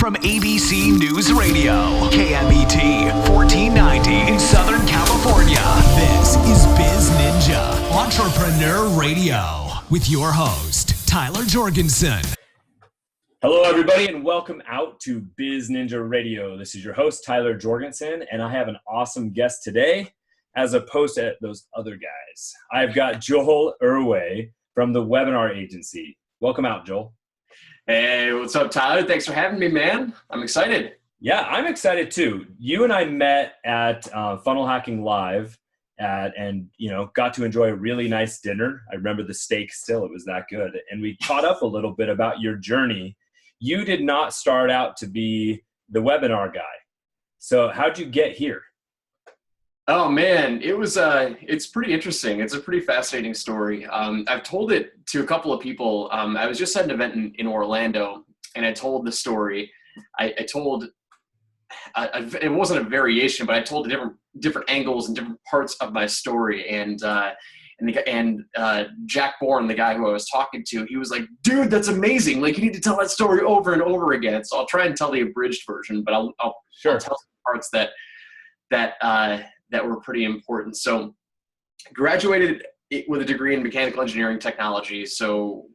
from ABC News Radio, KMET 1490 in Southern California. This is BizNinja Entrepreneur Radio with your host, Tyler Jorgensen. Hello, everybody, and welcome out to BizNinja Radio. This is your host, Tyler Jorgensen, and I have an awesome guest today, as opposed to those other guys. I've got Joel Erway from the Webinar Agency. Welcome out, Joel. Hey, what's up, Tyler? Thanks for having me, man. I'm excited. Yeah, I'm excited too. You and I met at Funnel Hacking Live and got to enjoy a really nice dinner. I remember the steak still. It was that good. And we caught up a little bit about your journey. You did not start out to be the webinar guy. So how'd you get here? Oh man, it's pretty interesting. It's a pretty fascinating story. I've told it to a couple of people. I was just at an event in Orlando, and I told the story. It wasn't a variation, but I told different angles and different parts of my story. And Jack Bourne, the guy who I was talking to, he was like, "Dude, that's amazing! Like, you need to tell that story over and over again." So I'll try and tell the abridged version, but I'll tell some parts that were pretty important. So graduated with a degree in mechanical engineering technology. So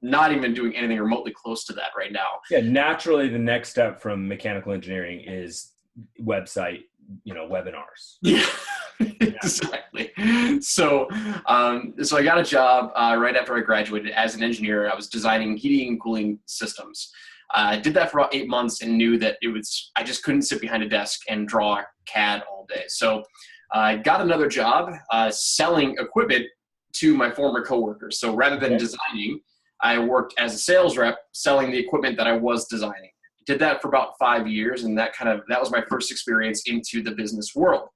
not even doing anything remotely close to that right now. Yeah. Naturally, the next step from mechanical engineering is website, webinars. Yeah, exactly. So I got a job right after I graduated as an engineer. I was designing heating and cooling systems. I did that for about 8 months and knew that I just couldn't sit behind a desk and draw CAD all day. So I got another job selling equipment to my former coworkers. So rather than designing, I worked as a sales rep selling the equipment that I was designing. Did that for about 5 years, and that was my first experience into the business world.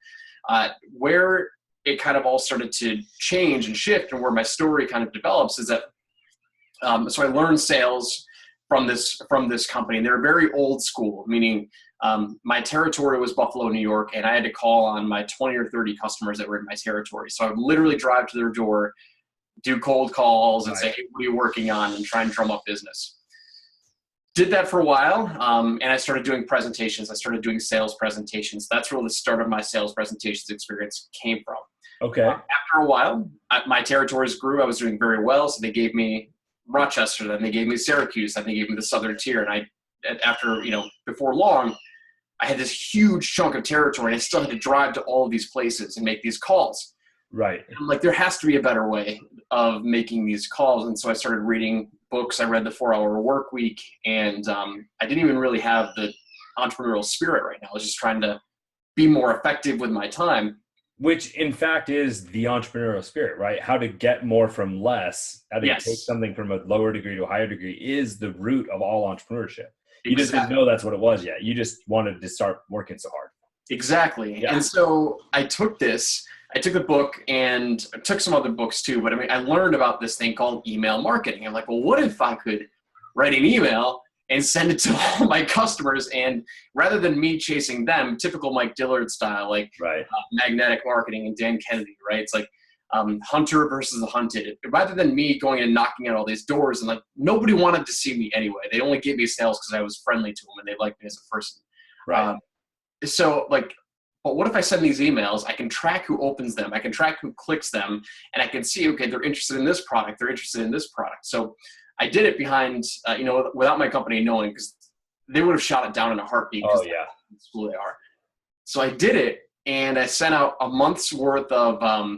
Where it kind of all started to change and shift, and where my story kind of develops is that so I learned sales from this company. And they're very old school, meaning my territory was Buffalo, New York, and I had to call on my 20 or 30 customers that were in my territory. So I would literally drive to their door, do cold calls, and say, "Hey, what are you working on?" and try and drum up business. Did that for a while, and I started doing presentations. I started doing sales presentations. That's where the start of my sales presentations experience came from. Okay. After a while, my territories grew. I was doing very well, so they gave me Rochester, then they gave me Syracuse, then they gave me the Southern Tier. And before long, I had this huge chunk of territory, and I still had to drive to all of these places and make these calls. Right. And I'm like, there has to be a better way of making these calls. And so I started reading books. I read the 4-Hour Work Week, and I didn't even really have the entrepreneurial spirit right now. I was just trying to be more effective with my time. Which, in fact, is the entrepreneurial spirit, right? How to get more from less, how to take something from a lower degree to a higher degree is the root of all entrepreneurship. You just didn't know that's what it was yet. You just wanted to start working so hard. Exactly. Yeah. And so I took the book, and I took some other books too, but I learned about this thing called email marketing. I'm like, well, what if I could write an email and send it to all my customers, and rather than me chasing them, typical Mike Dillard style, like magnetic marketing and Dan Kennedy, right? It's like hunter versus the hunted. Rather than me going and knocking at all these doors, and like nobody wanted to see me anyway. They only gave me sales because I was friendly to them and they liked me as a person. Right. But what if I send these emails? I can track who opens them. I can track who clicks them, and I can see, okay, they're interested in this product. They're interested in this product. So I did it behind, without my company knowing, because they would have shot it down in a heartbeat. Oh, yeah. That's who they are. So I did it, and I sent out a month's worth of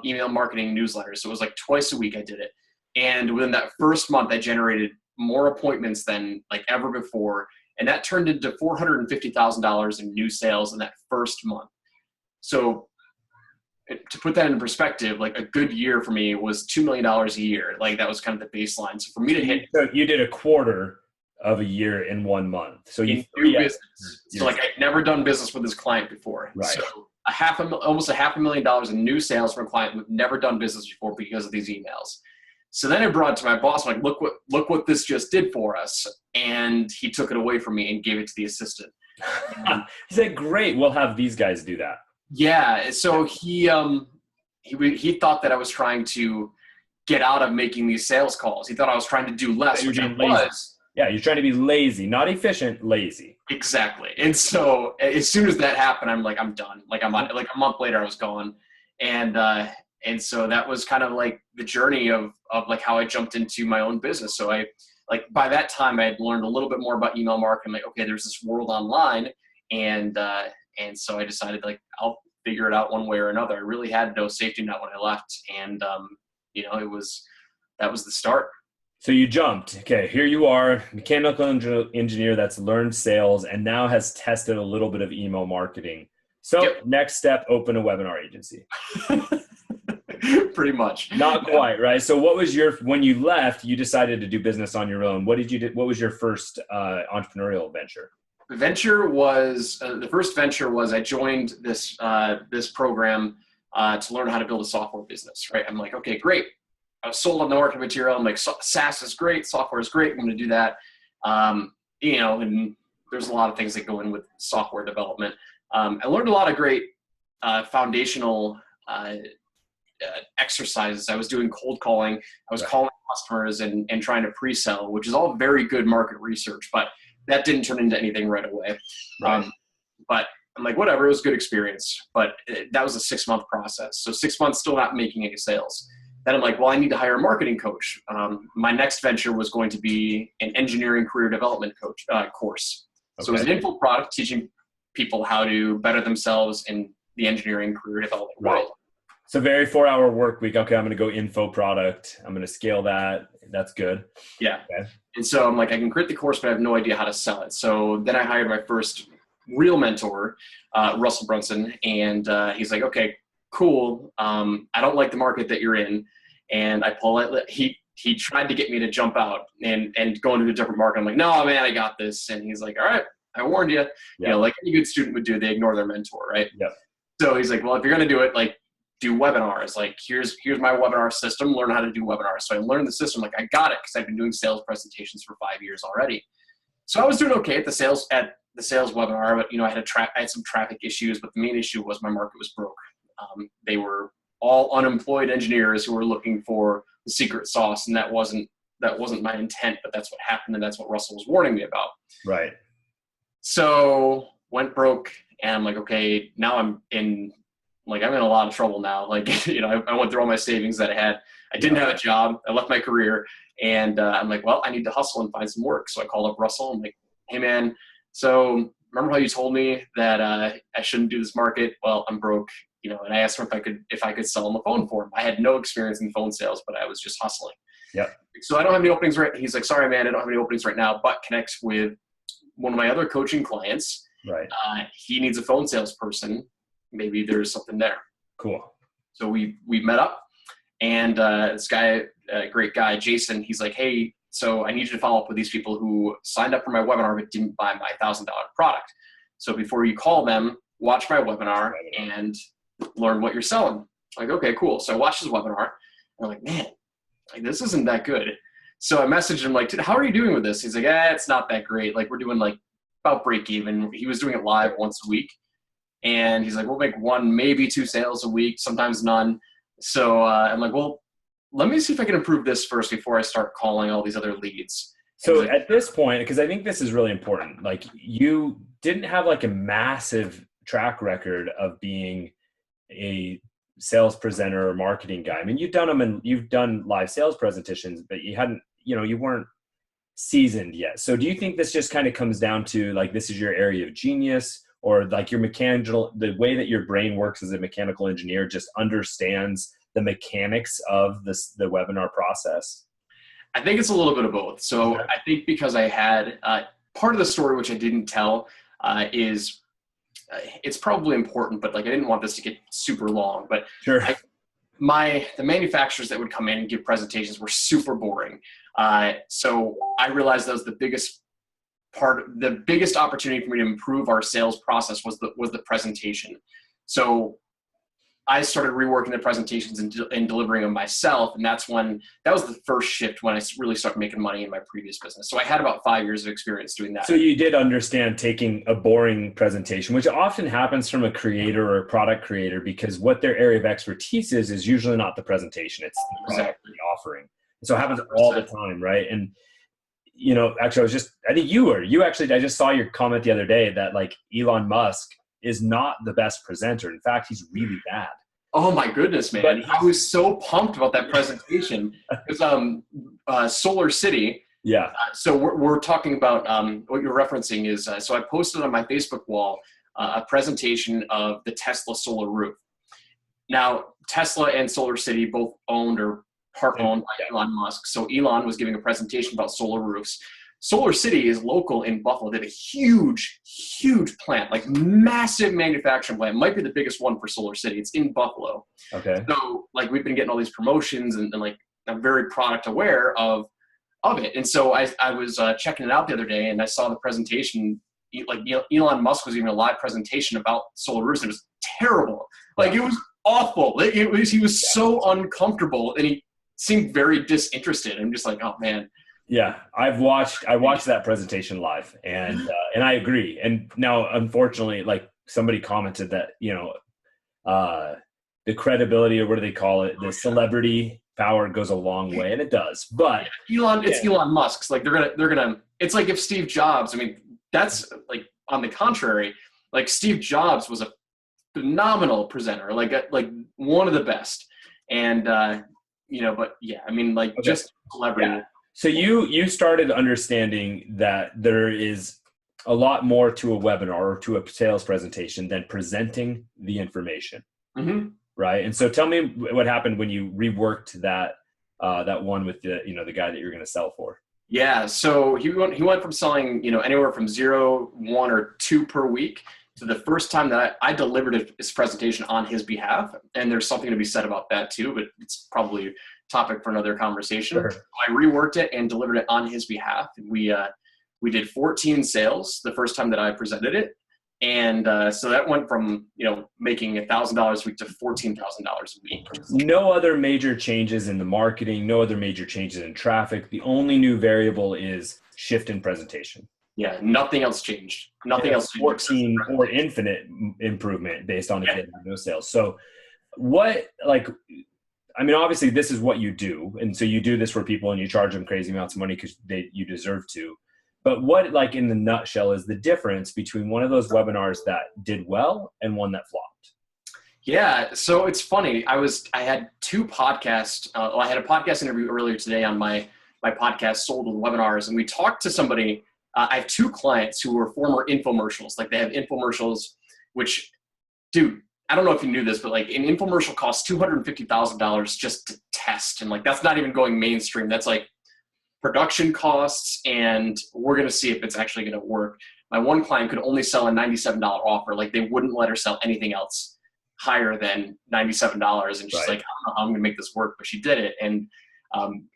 email marketing newsletters. So it was like twice a week I did it. And within that first month, I generated more appointments than like ever before. And that turned into $450,000 in new sales in that first month. So to put that in perspective, like a good year for me was $2 million a year. Like that was kind of the baseline. So for me to hit, so you did a quarter of a year in 1 month. So you new business. So like I'd never done business with this client before. Right. So almost $500,000 in new sales from a client who've never done business before because of these emails. So then I brought it to my boss. I'm like, look what this just did for us. And he took it away from me and gave it to the assistant. He said, "Great, we'll have these guys do that." Yeah. So he thought that I was trying to get out of making these sales calls. He thought I was trying to do less, which I was. Yeah, you're trying to be lazy, not efficient, lazy. Exactly. And so as soon as that happened, I'm like, I'm done. Like like a month later I was gone. And so that was kind of like the journey of like how I jumped into my own business. So I like by that time I had learned a little bit more about email marketing. Like, okay, there's this world online. And so I decided like, I'll figure it out one way or another. I really had no safety net when I left. And, that was the start. So you jumped. Okay, here you are, mechanical engineer that's learned sales and now has tested a little bit of email marketing. So Next step, open a webinar agency. Pretty much. Not quite, right? So what was when you left, you decided to do business on your own. What did you do? What was your first entrepreneurial venture? The first venture was I joined this program to learn how to build a software business, right? I'm like, okay, great. I was sold on the marketing material. I'm like, SaaS is great. Software is great. I'm going to do that. And there's a lot of things that go in with software development. I learned a lot of great foundational exercises. I was doing cold calling. I was calling customers and trying to pre-sell, which is all very good market research, but that didn't turn into anything right away. Right. But I'm like, whatever, it was a good experience. But that was a 6-month process. So 6 months still not making any sales. Then I'm like, well, I need to hire a marketing coach. My next venture was going to be an engineering career development course. Okay. So it was an info product teaching people how to better themselves in the engineering career development world. So very 4-hour work week. Okay, I'm going to go info product. I'm going to scale that. That's good. Yeah. Okay. And so I'm like, I can create the course, but I have no idea how to sell it. So then I hired my first real mentor, Russell Brunson. And he's like, okay, cool. I don't like the market that you're in. And he tried to get me to jump out and go into a different market. I'm like, no, man, I got this. And he's like, all right, I warned you. Yeah. Like any good student would do, they ignore their mentor, right? Yeah. So he's like, well, if you're going to do it, like, do webinars. Like, here's my webinar system. Learn how to do webinars. So I learned the system. Like, I got it because I've been doing sales presentations for 5 years already. So I was doing okay at the sales webinar, but I had some traffic issues. But the main issue was my market was broke. They were all unemployed engineers who were looking for the secret sauce, and that wasn't my intent. But that's what happened, and that's what Russell was warning me about. Right. So went broke, and I'm like, okay, now I'm in a lot of trouble now. Like, I went through all my savings that I had. I didn't have a job. I left my career, and I'm like, well, I need to hustle and find some work. So I called up Russell. I'm like, hey man, so remember how you told me that I shouldn't do this market? Well, I'm broke, and I asked him if I could sell him a phone for him. I had no experience in phone sales, but I was just hustling. Yeah. So I don't have any openings He's like, sorry man, I don't have any openings right now, but connect with one of my other coaching clients. Right. He needs a phone salesperson. Maybe there's something there. Cool. So we met up, and this guy, great guy, Jason, he's like, hey, so I need you to follow up with these people who signed up for my webinar but didn't buy my $1,000 product. So before you call them, watch my webinar and learn what you're selling. I'm like, okay, cool. So I watched his webinar, and I'm like, man, like, this isn't that good. So I messaged him like, dude, how are you doing with this? He's like, it's not that great. Like, we're doing like about break even. He was doing it live once a week. And he's like, we'll make 1, maybe 2 sales a week, sometimes none. So I'm like, well, let me see if I can improve this first before I start calling all these other leads. So at this point, because I think this is really important, like, you didn't have like a massive track record of being a sales presenter or marketing guy. I mean, you've done them and you've done live sales presentations, but you hadn't, you weren't seasoned yet. So do you think this just kind of comes down to like, this is your area of genius? Or like the way that your brain works as a mechanical engineer just understands the mechanics of the webinar process? I think it's a little bit of both. So I think because I had part of the story, which I didn't tell, is it's probably important, but like, I didn't want this to get super long, but sure. The manufacturers that would come in and give presentations were super boring. So I realized that was the biggest opportunity for me to improve our sales process was the presentation. So I started reworking the presentations and delivering them myself. And that was the first shift when I really started making money in my previous business. So I had about 5 years of experience doing that. So you did understand taking a boring presentation, which often happens from a creator or a product creator, because what their area of expertise is usually not the presentation. It's the product, the offering. So it happens all the time, right? And actually, I just saw your comment the other day that like Elon Musk is not the best presenter. In fact, he's really bad. Oh my goodness, man. But I was so pumped about that presentation. It was Solar City. Yeah. So we're talking about what you're referencing is, so I posted on my Facebook wall a presentation of the Tesla solar roof. Now, Tesla and Solar City both owned or part owned by Elon Musk. So Elon was giving a presentation about solar roofs. Solar City is local in Buffalo. They have a huge, huge plant, like massive manufacturing plant. Might be the biggest one for Solar City. It's in Buffalo. Okay. So like we've been getting all these promotions and like I'm very product aware of it. And so I was checking it out the other day and I saw the presentation. Like Elon Musk was giving a live presentation about solar roofs. And it was terrible. Like it was awful. He was so uncomfortable and he seemed very disinterested. I'm just like, oh man. Yeah, I watched that presentation live, and I agree. And now, unfortunately, like somebody commented that the credibility, or what do they call it, the celebrity power goes a long way, and it does. But it's Elon Musk's. Like they're gonna. It's like if Steve Jobs. I mean, that's like on the contrary. Like Steve Jobs was a phenomenal presenter, like one of the best, and but yeah, I mean, like just celebrity. Yeah. So you started understanding that there is a lot more to a webinar or to a sales presentation than presenting the information, right? And so tell me what happened when you reworked that one with the guy that you're going to sell for. Yeah, so he went from selling anywhere from 0, 1, or 2 per week to the first time that I delivered his presentation on his behalf, and there's something to be said about that too, but it's probably topic for another conversation. Sure. I reworked it and delivered it on his behalf. We did 14 sales the first time that I presented it, and so that went from making $1,000 a week to $14,000 a week. No other major changes in the marketing, no other major changes in traffic. The only new variable is shift in presentation. Yeah, nothing else changed. Nothing else changed. 14 or infinite improvement based on if no sales. So obviously this is what you do. And so you do this for people and you charge them crazy amounts of money because you deserve to. But what, like in the nutshell, is the difference between one of those webinars that did well and one that flopped? Yeah, so it's funny. I had 2 podcasts. I had a podcast interview earlier today on my podcast, Sold with Webinars, and we talked to somebody. I have 2 clients who were former infomercials. Like they have infomercials, which, dude, I don't know if you knew this, but like an infomercial costs $250,000 just to test. And like, that's not even going mainstream. That's like production costs. And we're going to see if it's actually going to work. My one client could only sell a $97 offer. Like they wouldn't let her sell anything else higher than $97. And she's like, I don't know how I'm going to make this work, but she did it. And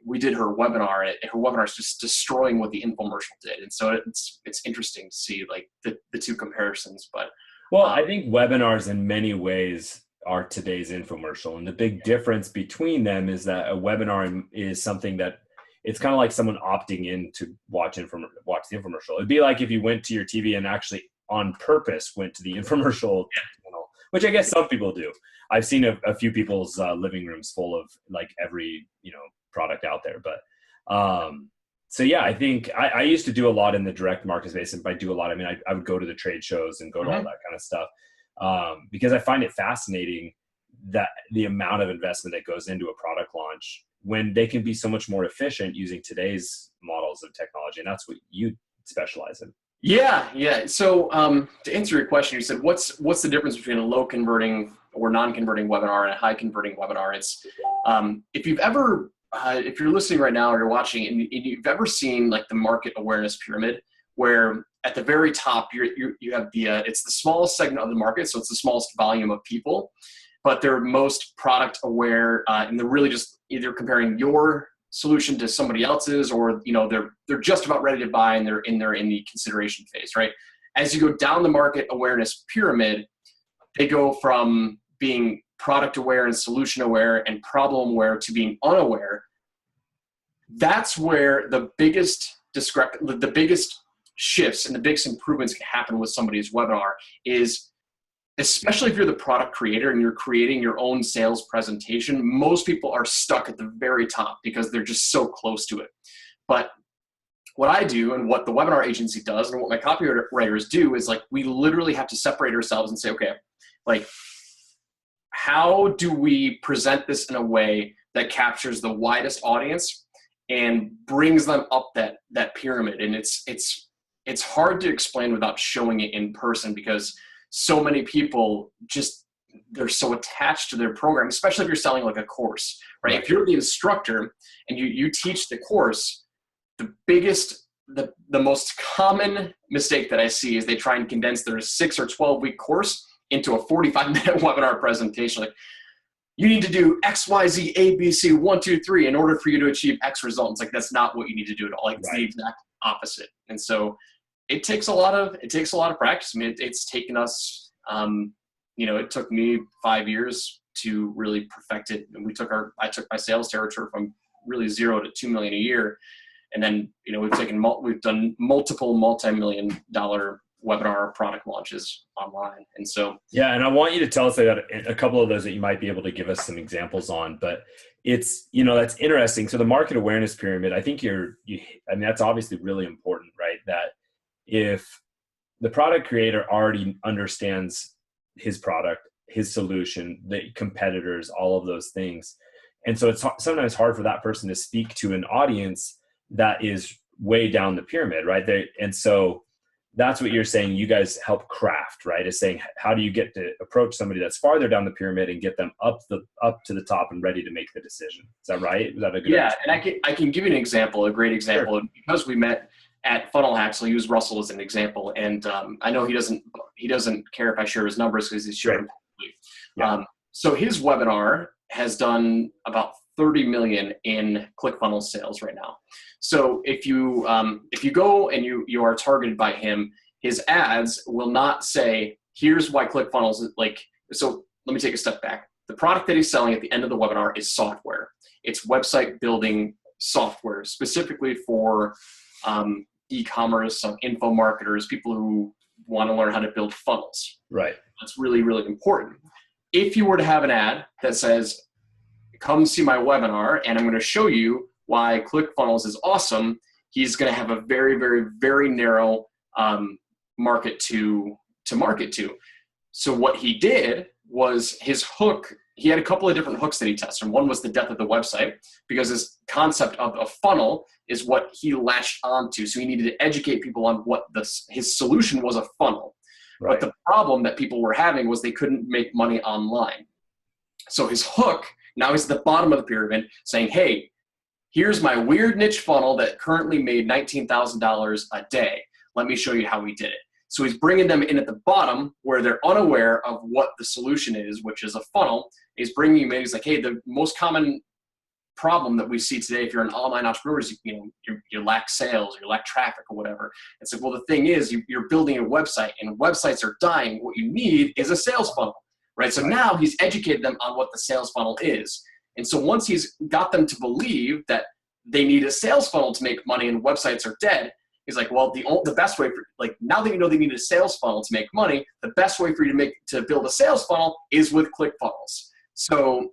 we did her webinar. Her webinar is just destroying what the infomercial did. And so it's interesting to see like the 2 comparisons, but well, I think webinars in many ways are today's infomercial. And the big difference between them is that a webinar is something that it's kind of like someone opting in to watch the infomercial. It'd be like if you went to your TV and actually on purpose went to the infomercial channel, which I guess some people do. I've seen a few people's living rooms full of like every, product out there. But so yeah, I think I used to do a lot in the direct market space. And by do a lot, I mean, I would go to the trade shows and go to all that kind of stuff because I find it fascinating that the amount of investment that goes into a product launch when they can be so much more efficient using today's models of technology. And that's what you specialize in. Yeah. So to answer your question, you said, what's the difference between a low converting or non-converting webinar and a high converting webinar? It's if you're listening right now or you're watching and you've ever seen like the market awareness pyramid, where at the very top you have it's the smallest segment of the market, so it's the smallest volume of people, but they're most product aware, and they're really just either comparing your solution to somebody else's, or they're just about ready to buy and they're in the consideration phase, right? As you go down the market awareness pyramid, they go from being product aware and solution aware and problem aware to being unaware. That's where the biggest shifts and the biggest improvements can happen with somebody's webinar is, especially if you're the product creator and you're creating your own sales presentation. Most people are stuck at the very top because they're just so close to it. But what I do and what the webinar agency does and what my copywriters do is like, we literally have to separate ourselves and say, okay, like, how do we present this in a way that captures the widest audience and brings them up that pyramid? And it's hard to explain without showing it in person, because so many people just, they're so attached to their program, especially if you're selling like a course, right? If you're the instructor and you teach the course, the most common mistake that I see is they try and condense their 6 or 12 week course into a 45-minute webinar presentation. Like, you need to do X, Y, Z, A, B, C, 1, 2, 3 in order for you to achieve X results. Like, that's not what you need to do at all. Like, it's the exact opposite. And so it takes a lot of practice. I mean, it's taken us, it took me 5 years to really perfect it. And I took my sales territory from really 0 to 2 million a year. And then, we've done multiple multi-million-dollar webinar product launches online. And so, yeah. And I want you to tell us about a couple of those that you might be able to give us some examples on, but it's, that's interesting. So the market awareness pyramid, I think that's obviously really important, right? That if the product creator already understands his product, his solution, the competitors, all of those things. And so it's sometimes hard for that person to speak to an audience that is way down the pyramid, right? And so that's what you're saying you guys help craft, right? Is saying, how do you get to approach somebody that's farther down the pyramid and get them up to the top and ready to make the decision? Is that right? Is that a good Yeah, and I can give you an example, a great example. Sure. Because we met at Funnel Hacks, I'll use Russell as an example. And I know he doesn't care if I share his numbers because he's sharing publicly. Yeah. So his webinar has done about 30 million in ClickFunnels sales right now. So if you go and you are targeted by him, his ads will not say, here's why ClickFunnels is like, so let me take a step back. The product that he's selling at the end of the webinar is software. It's website building software, specifically for e-commerce, info marketers, people who want to learn how to build funnels. Right. That's really, really important. If you were to have an ad that says, come see my webinar and I'm going to show you why ClickFunnels is awesome, he's going to have a very, very, very narrow market to market to. So what he did was his hook, he had a couple of different hooks that he tested. One was the depth of the website, because his concept of a funnel is what he latched onto. So he needed to educate people on what his solution was, a funnel. Right. But the problem that people were having was they couldn't make money online. So his hook, now he's at the bottom of the pyramid saying, hey, here's my weird niche funnel that currently made $19,000 a day. Let me show you how we did it. So he's bringing them in at the bottom where they're unaware of what the solution is, which is a funnel. He's bringing them in. He's like, hey, the most common problem that we see today, if you're an online entrepreneur, is you lack sales, or you lack traffic or whatever. It's like, well, the thing is, you're building a website and websites are dying. What you need is a sales funnel, right? So now he's educated them on what the sales funnel is. And so once he's got them to believe that they need a sales funnel to make money and websites are dead, he's like, well, the best way for, like, now that you know they need a sales funnel to make money, the best way for you to build a sales funnel is with ClickFunnels. So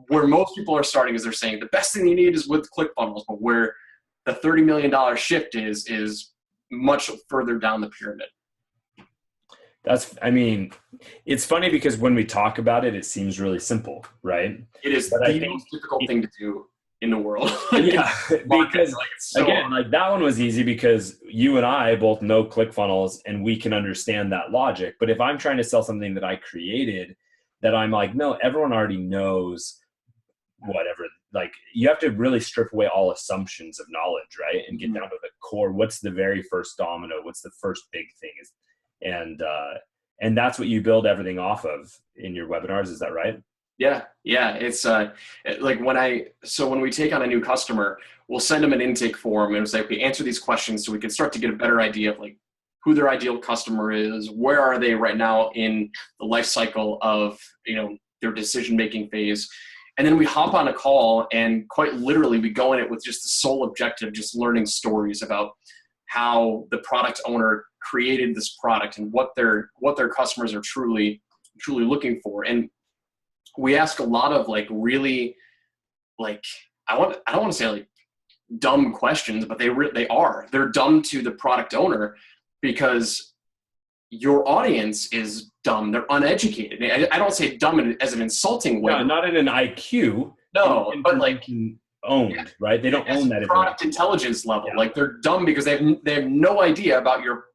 where most people are starting is they're saying the best thing you need is with ClickFunnels, but where the $30 million shift is much further down the pyramid. It's funny because when we talk about it, it seems really simple, right? It is the most difficult thing to do in the world. Yeah, because that one was easy because you and I both know ClickFunnels and we can understand that logic. But if I'm trying to sell something that I created, that I'm like, no, everyone already knows whatever. Like, you have to really strip away all assumptions of knowledge, right? And get down to the core. What's the very first domino? What's the first big thing? And that's what you build everything off of in your webinars. Is that right? Yeah. It's like when we take on a new customer, we'll send them an intake form and say, okay, answer these questions so we can start to get a better idea of like who their ideal customer is, where are they right now in the life cycle of, their decision-making phase. And then we hop on a call and quite literally we go in it with just the sole objective, just learning stories about how the product owner created this product and what their customers are truly looking for. And we ask a lot of like really, like, I don't want to say like dumb questions, but they're dumb to the product owner because your audience is dumb. They're uneducated. I don't say dumb as an insulting way. No, not in an IQ. No, but like owned, right? They don't own that product intelligence level. Yeah. Like they're dumb because they have no idea about your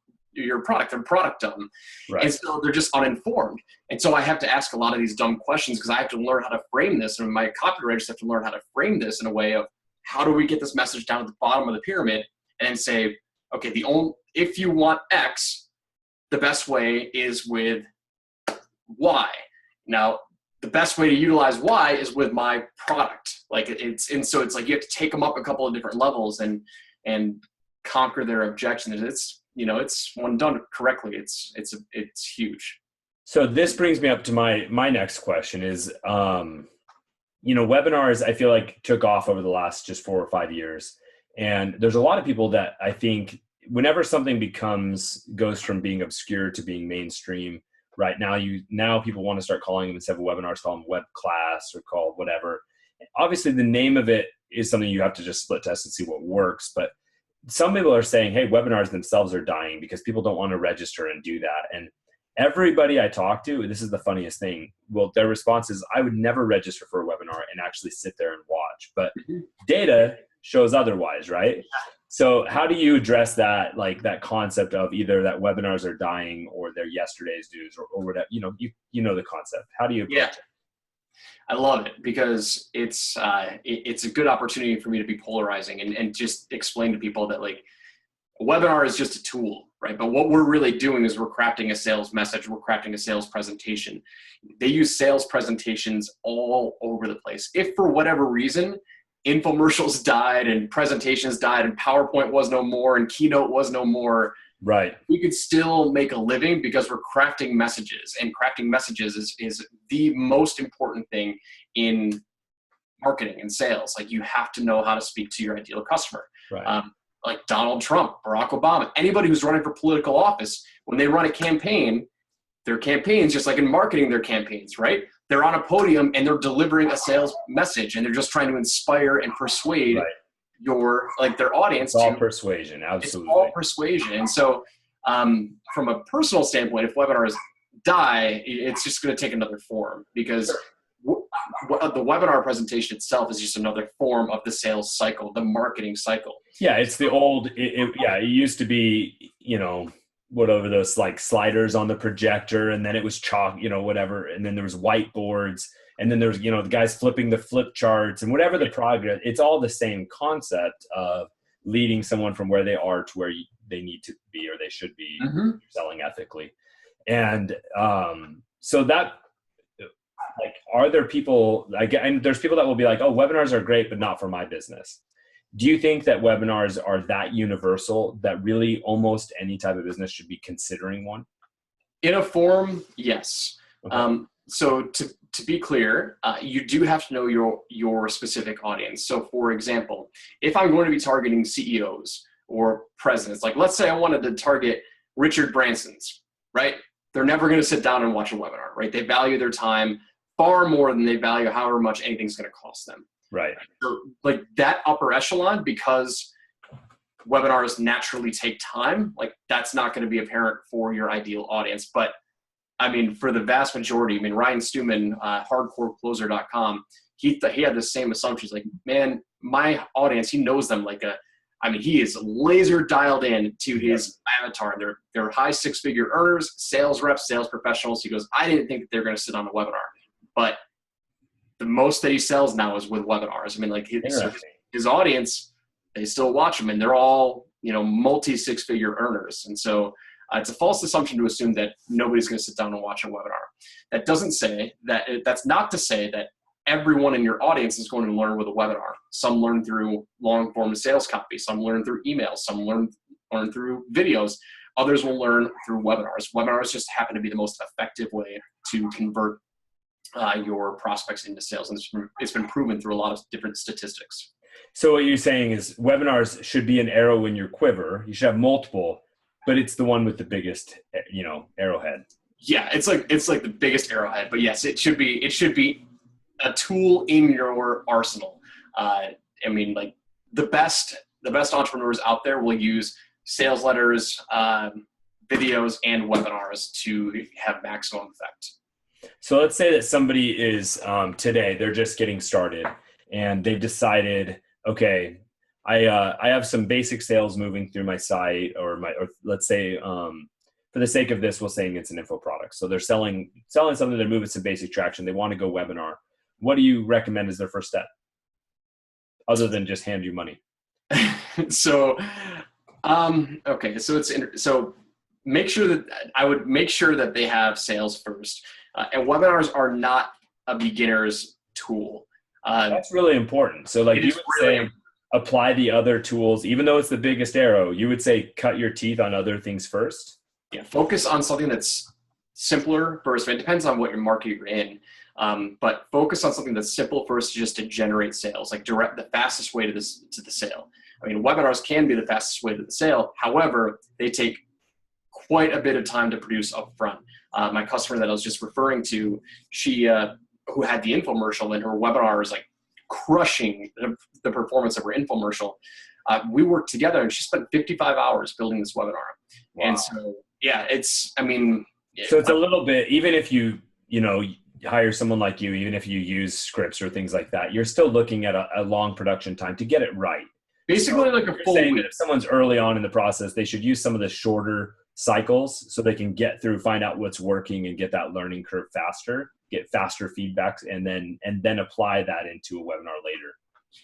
product. They're product dumb. Right. And so they're just uninformed. And so I have to ask a lot of these dumb questions because I have to learn how to frame this. And my copywriters have to learn how to frame this in a way of how do we get this message down at the bottom of the pyramid and say, okay, if you want X, the best way is with Y. Now, the best way to utilize Y is with my product. So it's like you have to take them up a couple of different levels and conquer their objections. It's when done correctly, it's huge. So this brings me up to my next question is, webinars, I feel like took off over the last just 4 or 5 years. And there's a lot of people that I think whenever something goes from being obscure to being mainstream, right now people want to start calling them, instead of webinars, call them web class or call whatever. Obviously the name of it is something you have to just split test and see what works. But some people are saying, hey, webinars themselves are dying because people don't want to register and do that. And everybody I talk to, this is the funniest thing, well, their response is, I would never register for a webinar and actually sit there and watch. But data shows otherwise, right? So how do you address that, like that concept of either that webinars are dying or they're yesterday's news or whatever, you know the concept. How do you approach it? I love it because it's a good opportunity for me to be polarizing and just explain to people that like a webinar is just a tool, right? But what we're really doing is we're crafting a sales message. We're crafting a sales presentation. They use sales presentations all over the place. If for whatever reason, infomercials died and presentations died and PowerPoint was no more and Keynote was no more, right, we could still make a living because we're crafting messages, and crafting messages is the most important thing in marketing and sales. Like you have to know how to speak to your ideal customer. Right. Like Donald Trump, Barack Obama, anybody who's running for political office, when they run a campaign, their campaigns, just like in marketing, their campaigns, right? They're on a podium and they're delivering a sales message and they're just trying to inspire and persuade their audience. It's all persuasion. Absolutely. It's all persuasion. And so from a personal standpoint, if webinars die, it's just going to take another form because the webinar presentation itself is just another form of the sales cycle, the marketing cycle. Yeah. It's the old, it used to be, whatever those like sliders on the projector, and then it was chalk, whatever. And then there was whiteboards, and then there's, the guys flipping the flip charts and whatever the progress, it's all the same concept of leading someone from where they are to where they need to be, or they should be selling ethically. And so that, like, are there people and there's people that will be like, oh, webinars are great, but not for my business. Do you think that webinars are that universal that really almost any type of business should be considering one? In a form, yes. Okay. So to be clear, you do have to know your specific audience. So for example, if I'm going to be targeting CEOs or presidents, like let's say I wanted to target Richard Branson's, right? They're never going to sit down and watch a webinar, right? They value their time far more than they value however much anything's going to cost them. Right. So like that upper echelon, because webinars naturally take time, like that's not going to be apparent for your ideal audience. But I mean, for the vast majority, Ryan Stewman, hardcorecloser.com, he had the same assumptions. Like, man, my audience, he knows them he is laser dialed in to his avatar. They're high 6-figure earners, sales reps, sales professionals. He goes, I didn't think that they're going to sit on a webinar, but the most that he sells now is with webinars. His audience, they still watch them, and they're all, multi 6-figure earners. And so it's a false assumption to assume that nobody's going to sit down and watch a webinar. That's not to say that everyone in your audience is going to learn with a webinar. Some learn through long form sales copy. Some learn through emails. Some learn through videos. Others will learn through webinars. Webinars just happen to be the most effective way to convert your prospects into sales. And it's been proven through a lot of different statistics. So what you're saying is webinars should be an arrow in your quiver. You should have multiple, but it's the one with the biggest, arrowhead. Yeah, it's like the biggest arrowhead. But yes, it should be a tool in your arsenal. the best entrepreneurs out there will use sales letters, videos, and webinars to have maximum effect. So let's say that somebody is today, they're just getting started and they've decided, okay, I have some basic sales moving through my site, or let's say, for the sake of this, we're saying it's an info product. So they're selling something, they're moving some basic traction. They want to go webinar. What do you recommend as their first step, other than just hand you money? So, okay. So I would make sure that they have sales first. And webinars are not a beginner's tool. That's really important. So like you would say, apply the other tools, even though it's the biggest arrow, you would say, cut your teeth on other things first. Yeah. Focus on something that's simpler first. It depends on what your market you're in. But focus on something that's simple first, just to generate sales, like the fastest way to the sale. I mean, webinars can be the fastest way to the sale. However, they take quite a bit of time to produce upfront. My customer that I was just referring to, she, who had the infomercial, and her webinar is like crushing the performance of her infomercial. We worked together and she spent 55 hours building this webinar. Wow. And so, yeah, so it's a little bit, even if you hire someone like you, even if you use scripts or things like that, you're still looking at a long production time to get it right. Basically, so like a full week. If someone's early on in the process, they should use some of the shorter cycles so they can get through, find out what's working, and get that learning curve faster, get faster feedbacks, and then apply that into a webinar later.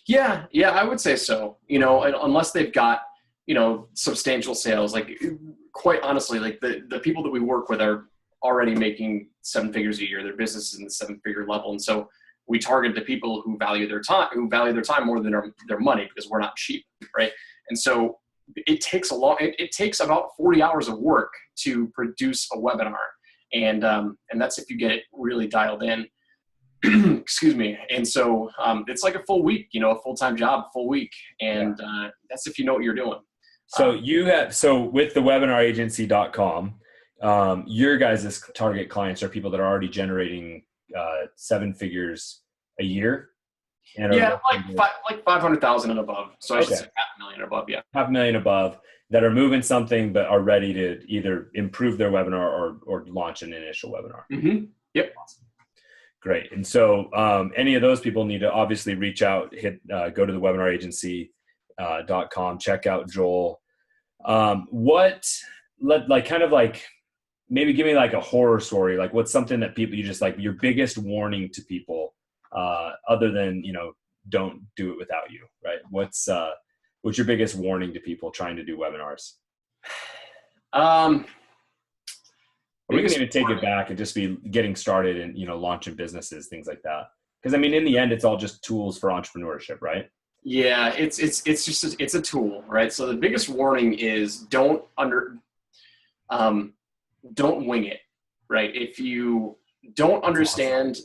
Yeah, I would say so. Unless they've got, substantial sales, like quite honestly, like the people that we work with are already making 7 figures a year. Their business is in the 7-figure level. And so we target the people who value their time more than their money, because we're not cheap. Right. And so it takes it takes about 40 hours of work to produce a webinar. And that's if you get it really dialed in. Excuse me. And so it's like a full week, a full-time job, full week. And that's if you know what you're doing. So with the webinaragency.com, your guys' target clients are people that are already generating 7 figures a year. And like 500,000 and above. So I should say $500,000 above. Yeah. $500,000 above that are moving something, but are ready to either improve their webinar or launch an initial webinar. Mm-hmm. Yep. Awesome. Great. And so any of those people need to obviously reach out, go to the webinaragency.com, check out Joel. Maybe give me like a horror story. Like what's something that people, you just like your biggest warning to people, other than, don't do it without you, right? What's your biggest warning to people trying to do webinars? We can even take it back and just be getting started and, launching businesses, things like that. Because in the end, it's all just tools for entrepreneurship, right? Yeah, it's a tool, right? So the biggest warning is don't wing it, right? If you don't understand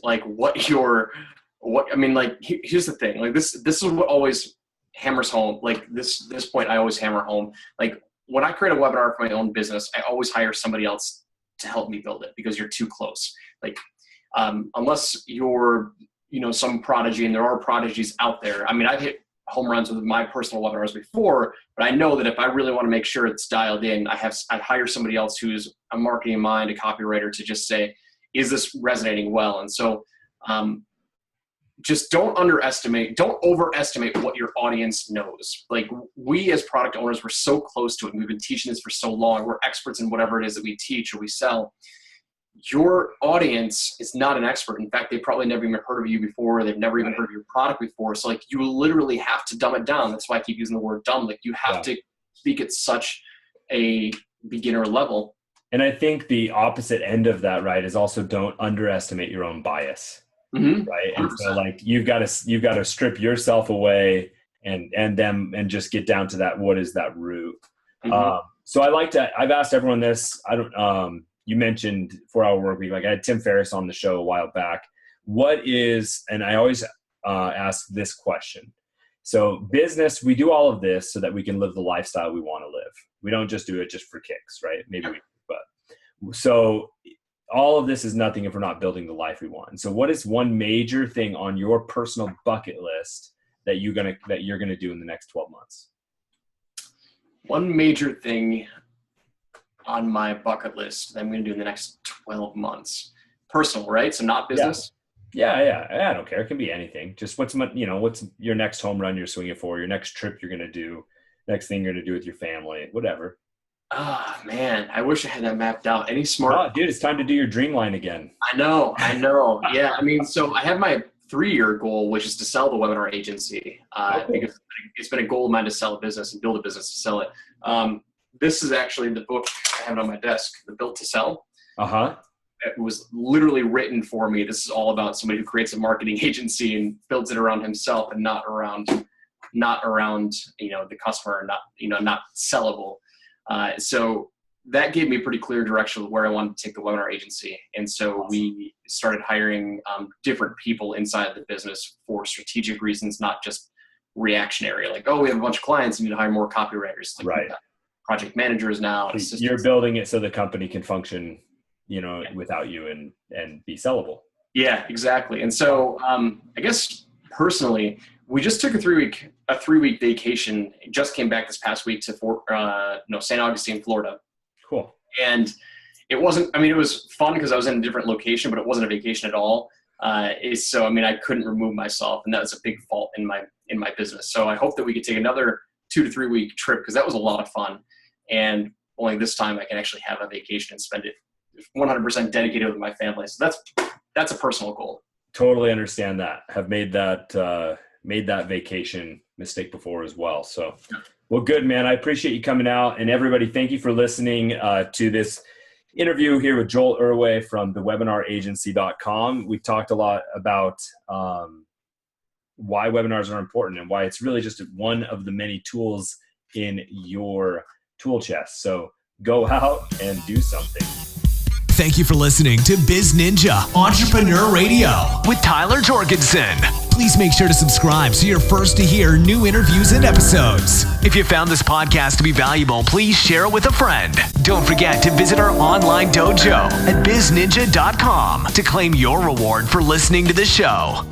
here's the thing, like this is what always hammers home. Like this point I always hammer home. Like when I create a webinar for my own business, I always hire somebody else to help me build it, because you're too close. Like unless you're some prodigy, and there are prodigies out there. I've hit home runs with my personal webinars before, but I know that if I really want to make sure it's dialed in, I hire somebody else who's a marketing mind, a copywriter, to just say, is this resonating well? And so just don't overestimate what your audience knows. Like we as product owners, we're so close to it, and we've been teaching this for so long. We're experts in whatever it is that we teach or we sell. Your audience is not an expert. In fact, they probably never even heard of you before. They've never even heard of your product before. So like you literally have to dumb it down. That's why I keep using the word dumb. Like you have to speak at such a beginner level. And I think the opposite end of that, right, is also don't underestimate your own bias. Mm-hmm. Right. And so like you've got to strip yourself away and just get down to that. What is that root? Mm-hmm. So I've asked everyone this. You mentioned 4-hour work week. Like I had Tim Ferriss on the show a while back. And I always ask this question. So business, we do all of this so that we can live the lifestyle we want to live. We don't just do it just for kicks, right? So all of this is nothing if we're not building the life we want. So what is one major thing on your personal bucket list that you're gonna do in the next 12 months? One major thing on my bucket list that I'm going to do in the next 12 months. Personal, right? So not business. Yeah. I don't care. It can be anything. Just what's your next home run you're swinging for, your next trip you're going to do, next thing you're going to do with your family, whatever. Ah, man, I wish I had that mapped out. Any smart? Oh, dude, it's time to do your dream line again. I know. Yeah. I mean, so I have my 3-year goal, which is to sell the webinar agency. Because it's been a goal of mine to sell a business and build a business to sell it. This is actually the book, I have it on my desk, The Built to Sell. It was literally written for me. This is all about somebody who creates a marketing agency and builds it around himself and not around the customer, not sellable. So that gave me pretty clear direction of where I wanted to take the webinar agency. And so we started hiring different people inside the business for strategic reasons, not just reactionary. Like, oh, we have a bunch of clients, you need to hire more copywriters. Like, right. Project managers now. You're building it so the company can function, without you and be sellable. Yeah, exactly. And so I guess personally, we just took a 3-week vacation. Just came back this past week to St. Augustine, Florida. Cool. And it was fun because I was in a different location, but it wasn't a vacation at all. So I couldn't remove myself, and that was a big fault in my business. So I hope that we could take another 2 to 3 week trip, because that was a lot of fun. And only this time I can actually have a vacation and spend it 100% dedicated with my family. So that's a personal goal. Totally understand that. Have made that vacation mistake before as well. So, well, good, man. I appreciate you coming out, and everybody, thank you for listening to this interview here with Joel Erway from thewebinaragency.com. We talked a lot about why webinars are important and why it's really just one of the many tools in your tool chest. So go out and do something. Thank you for listening to BizNinja Entrepreneur Radio with Tyler Jorgensen. Please make sure to subscribe so you're first to hear new interviews and episodes. If you found this podcast to be valuable, please share it with a friend. Don't forget to visit our online dojo at bizninja.com to claim your reward for listening to the show.